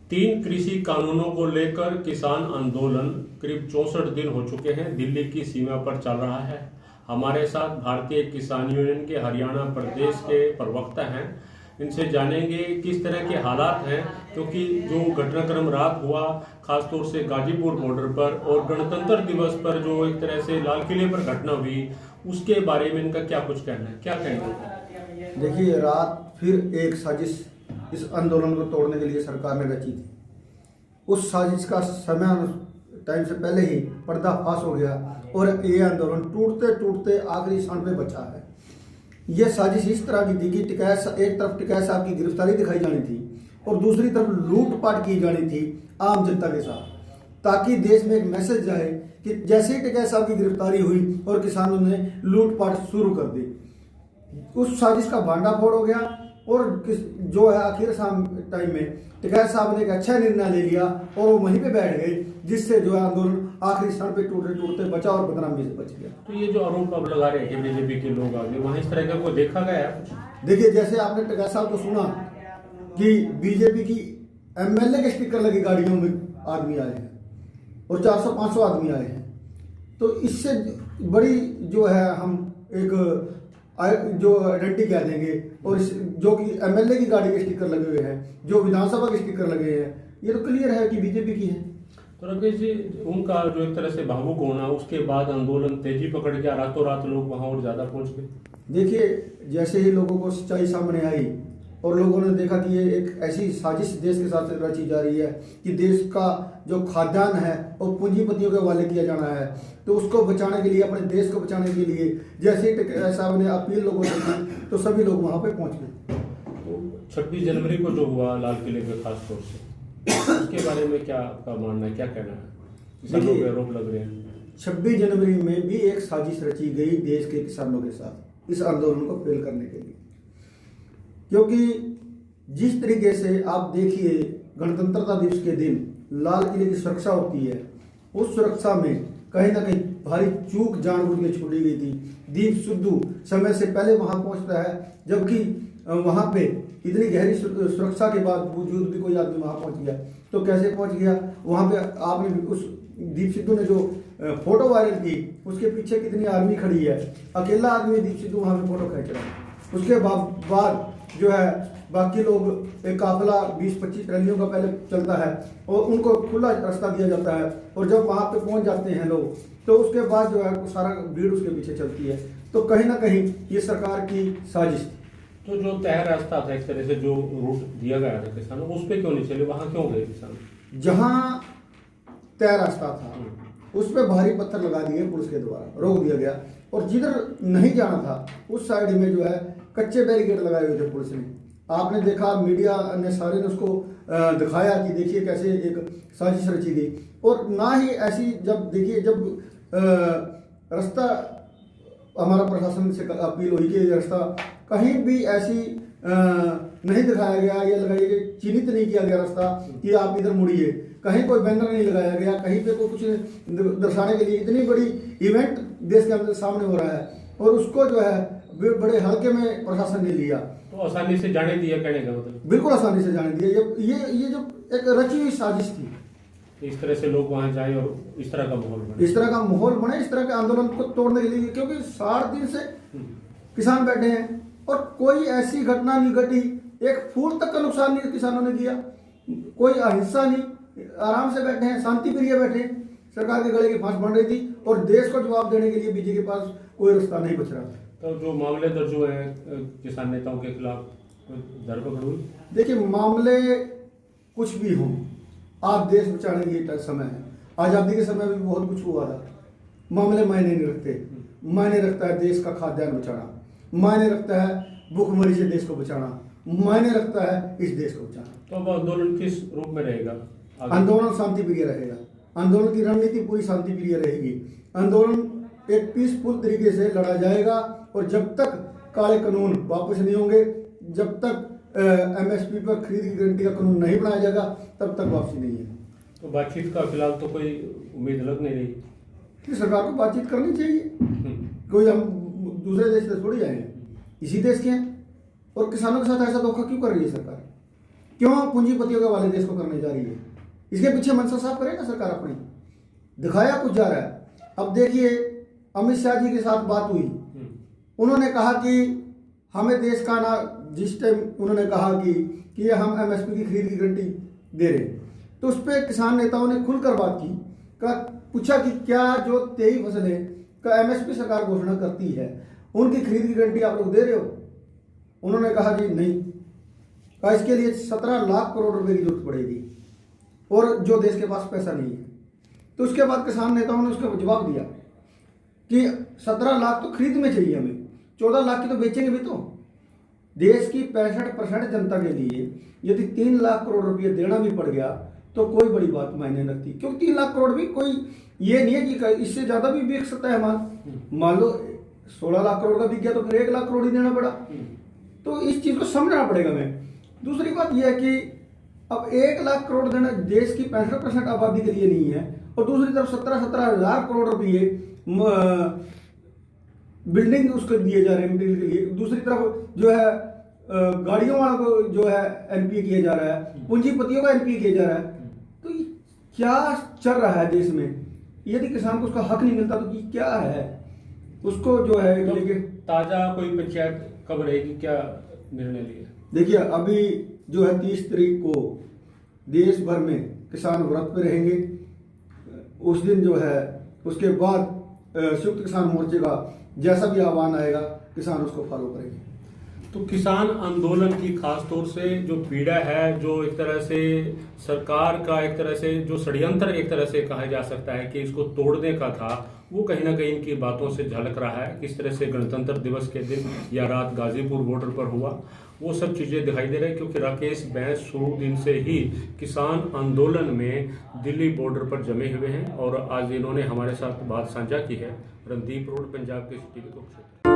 तीन कृषि कानूनों को लेकर किसान आंदोलन करीब 64 दिन हो चुके हैं, दिल्ली की सीमा पर चल रहा है। हमारे साथ भारतीय किसान यूनियन के हरियाणा प्रदेश के प्रवक्ता हैं। इनसे जानेंगे किस तरह के हालात हैं, क्योंकि जो घटनाक्रम रात हुआ खासतौर से गाजीपुर बॉर्डर पर और गणतंत्र दिवस पर जो एक तरह से लाल किले पर घटना हुई, उसके बारे में इनका क्या कुछ कहना है, क्या कहेंगे? देखिए, रात फिर एक साजिश इस आंदोलन को तोड़ने के लिए सरकार ने रची थी। उस साजिश का समय टाइम से पहले ही पर्दाफाश हो गया और ये आंदोलन टूटते टूटते आखिरी क्षण पे बचा है। ये साजिश इस तरह की थी कि एक तरफ टिकैत साहब की गिरफ्तारी दिखाई जानी थी और दूसरी तरफ लूटपाट की जानी थी आम जनता के साथ, ताकि देश में एक मैसेज जाए कि जैसे ही टिकैत साहब की गिरफ्तारी हुई और किसानों ने लूटपाट शुरू कर दी, उस साजिश का भांडाफोड़ हो गया। और जो है आखिर शाम टाइम में टिकैत साहब ने एक अच्छा निर्णय ले लिया और वो वहीं पे बैठ गए, जिससे जो है आंदोलन आखिरी क्षण पे टूटते टूटते बचा और बदनामी से बच गया। तो ये जो आरोप अब लगा रहे हैं बीजेपी के लोग आगे, वहाँ इस तरह का कोई देखा गया है? देखिए, जैसे आपने टिकैत साहब को सुना कि बीजेपी की एमएलए के स्टिकर लगी गाड़ियों में आदमी आए हैं और 400-500 आदमी आए हैं, तो इससे बड़ी जो है हम एक जो आइडेंटिटी कह देंगे। और जो कि एमएलए की गाड़ी के स्टिकर लगे हुए हैं, जो विधानसभा के स्टिकर लगे हुए हैं, ये तो क्लियर है कि बीजेपी की है। तो राकेश जी, उनका जो एक तरह से भावुक होना, उसके बाद आंदोलन तेजी पकड़ गया, रातों रात लोग वहां और ज्यादा पहुंच गए। देखिए, जैसे ही लोगों को सच्चाई सामने आई और लोगों ने देखा कि ये एक ऐसी साजिश देश के साथ रची जा रही है कि देश का जो खाद्यान्न है वो पूंजीपतियों के हवाले किया जाना है, तो उसको बचाने के लिए, अपने देश को बचाने के लिए जैसे ही साहब ने अपील लोगों से की तो सभी लोग वहाँ पे पहुँच गए। तो 26 जनवरी को जो हुआ लाल किले पे खास तौर से, उसके बारे में क्या आपका मानना है, क्या कहना है? किसानों पे आरोप लग रहे हैं 26 जनवरी में भी एक साजिश रची गई देश के किसानों के साथ इस आंदोलन को फेल करने के लिए, क्योंकि जिस तरीके से आप देखिए गणतंत्रता दिवस के दिन लाल किले की सुरक्षा होती है, उस सुरक्षा में कहीं ना कहीं भारी चूक जानबूझ के छोड़ी गई थी। दीप सिद्धू समय से पहले वहां पहुंचता है, जबकि वहां पे इतनी गहरी सुरक्षा के बावजूद भी कोई आदमी वहां पहुंच गया, तो कैसे पहुंच गया? वहां पे आपने उस दीप सिद्धू ने जो फोटो वायरल की, उसके पीछे कितनी आर्मी खड़ी है, अकेला आदमी दीप सिद्धू वहां पे फोटो खींच रहा है। उसके बाद जो है बाकी लोग एक काफिला 20-25 रैलियों का पहले चलता है और उनको खुला रास्ता दिया जाता है, और जब वहां पे पहुंच जाते हैं लोग तो उसके बाद जो है सारा भीड़ उसके पीछे चलती है। तो कहीं ना कहीं ये सरकार की साजिश थी। तो जो तय रास्ता था, इस तरह से जो रूट दिया गया था किसानों, उस पर क्यों नहीं चले? वहां क्यों गए किसान? जहां तय रास्ता था उस पर भारी पत्थर लगा दिए, पुलिस के द्वारा रोक दिया गया, और जिधर नहीं जाना था उस साइड में जो है कच्चे बैरिकेड लगाए हुए थे पुलिस ने। आपने देखा, मीडिया ने सारे ने उसको दिखाया कि देखिए कैसे एक साजिश रची गई। और ना ही ऐसी जब देखिए, जब रास्ता हमारा प्रशासन से अपील हुई कि रास्ता कहीं भी ऐसी नहीं दिखाया गया, या लगाया गया, चिन्हित नहीं किया गया रास्ता कि आप इधर मुड़िए, कहीं कोई बैनर नहीं लगाया गया, कहीं पे कोई कुछ दर्शाने के लिए। इतनी बड़ी इवेंट देश के अंदर सामने हो रहा है और उसको जो है बड़े हल्के में प्रशासन ने लिया, तो आसानी से जाने दिया, कहने का मतलब? बिल्कुल आसानी से जाने दिया। ये जो एक रची हुई साजिश थी, इस तरह से लोग वहां जाए और इस तरह का माहौल बने, इस तरह का माहौल बने, इस तरह के आंदोलन को तोड़ने के लिए, क्योंकि 60 दिन से किसान बैठे हैं और कोई ऐसी घटना नहीं घटी, एक फूल तक का नुकसान नहीं किसानों ने किया, कोई अहिंसा नहीं, आराम से बैठे हैं, शांति प्रिय बैठे हैं। सरकार के गले की फांस बन रही थी और देश को जवाब देने के लिए बीजेपी के पास कोई रास्ता नहीं बच रहा था। तो जो मामले दर्ज हुए हैं किसान नेताओं के खिलाफ, धरपकड़ हुई? देखिए, मामले कुछ भी हों, आप देश बचाने की समय है। आज़ादी के समय भी बहुत कुछ हुआ था। मामले मायने नहीं रखते, मायने रखता है देश का खाद्यान्न बचाना, मायने रखता है भूखमरी से देश को बचाना, मायने रखता है इस देश को बचाना। तो अब आंदोलन किस रूप में रहेगा? आंदोलन शांति प्रिय रहेगा, आंदोलन की रणनीति पूरी शांति प्रिय रहेगी। आंदोलन एक पीसफुल तरीके से लड़ा जाएगा और जब तक काले कानून वापस नहीं होंगे, जब तक एमएसपी पर खरीद की गारंटी का कानून नहीं बनाया जाएगा, तब तक वापसी नहीं है। तो बातचीत का फिलहाल तो कोई उम्मीद लग नहीं रही कि सरकार को बातचीत करनी चाहिए। कोई हम दूसरे देश से थोड़ी आए हैं, इसी देश के हैं, और किसानों के साथ ऐसा धोखा क्यों कर रही है सरकार? क्यों पूंजीपतियों के हवाले देश को करने जा रही है? इसके पीछे मंशा साफ करे ना सरकार अपनी, दिखाया कुछ जा रहा है। अब देखिए अमित शाह जी के साथ बात हुई, उन्होंने कहा कि हमें देश का ना, जिस टाइम उन्होंने कहा कि ये हम एमएसपी की खरीद की गारंटी दे रहे, तो उस पर किसान नेताओं ने खुलकर बात की, पूछा कि क्या जो 23 फसलें का एमएसपी सरकार घोषणा करती है उनकी खरीद की गारंटी आप लोग दे रहे हो? उन्होंने कहा जी नहीं, कहा इसके लिए 17 लाख करोड़ रुपए की जरूरत पड़ेगी और जो देश के पास पैसा नहीं है। तो उसके बाद किसान नेताओं ने उसका जवाब दिया कि 17 लाख तो खरीद में चाहिए हमें, 14 लाख की तो बेचेंगे भी। तो देश की 65% जनता के लिए यदि 3 लाख करोड़ रुपये देना भी पड़ गया तो कोई बड़ी बात मायने नहीं रखती, क्योंकि 3 लाख करोड़ भी कोई ये नहीं है कि इससे ज्यादा भी बिक सकता है माल। मान लो 16 लाख करोड़ का बिक गया तो फिर 1 लाख करोड़ ही देना पड़ा। तो इस चीज को समझना पड़ेगा। मैं दूसरी बात यह है कि अब 1 लाख करोड़ देना देश की 65% आबादी के लिए नहीं है, और दूसरी तरफ 17 हजार करोड़ रुपये बिल्डिंग उसको दिए जा रहे हैं मटेरियल के लिए, दूसरी तरफ जो है गाड़ियों वालों को जो है एनपीए किया जा रहा है, पूंजीपतियों का एनपीए किया जा रहा है। तो क्या चल रहा है देश में? यदि किसान को उसका हक नहीं मिलता तो क्या है उसको जो है तो ताजा कोई पंचायत कब रहेगी, क्या निर्णय लिया? देखिए अभी जो है 30 तारीख को देश भर में किसान व्रत पे रहेंगे। उस दिन जो है उसके बाद संयुक्त किसान मोर्चे का जैसा भी आह्वान आएगा किसान उसको फॉलो करेंगे। तो किसान आंदोलन की खास तौर से जो पीड़ा है, जो एक तरह से सरकार का एक तरह से जो षड्यंत्र एक तरह से कहा जा सकता है कि इसको तोड़ने का था, वो कहीं ना कहीं इनकी बातों से झलक रहा है। किस तरह से गणतंत्र दिवस के दिन या रात गाजीपुर बॉर्डर पर हुआ, वो सब चीज़ें दिखाई दे रही है। क्योंकि राकेश बैस शुरू दिन से ही किसान आंदोलन में दिल्ली बॉर्डर पर जमे हुए हैं और आज इन्होंने हमारे साथ बात साझा की है। रणदीप रोड, पंजाब के टीवी को।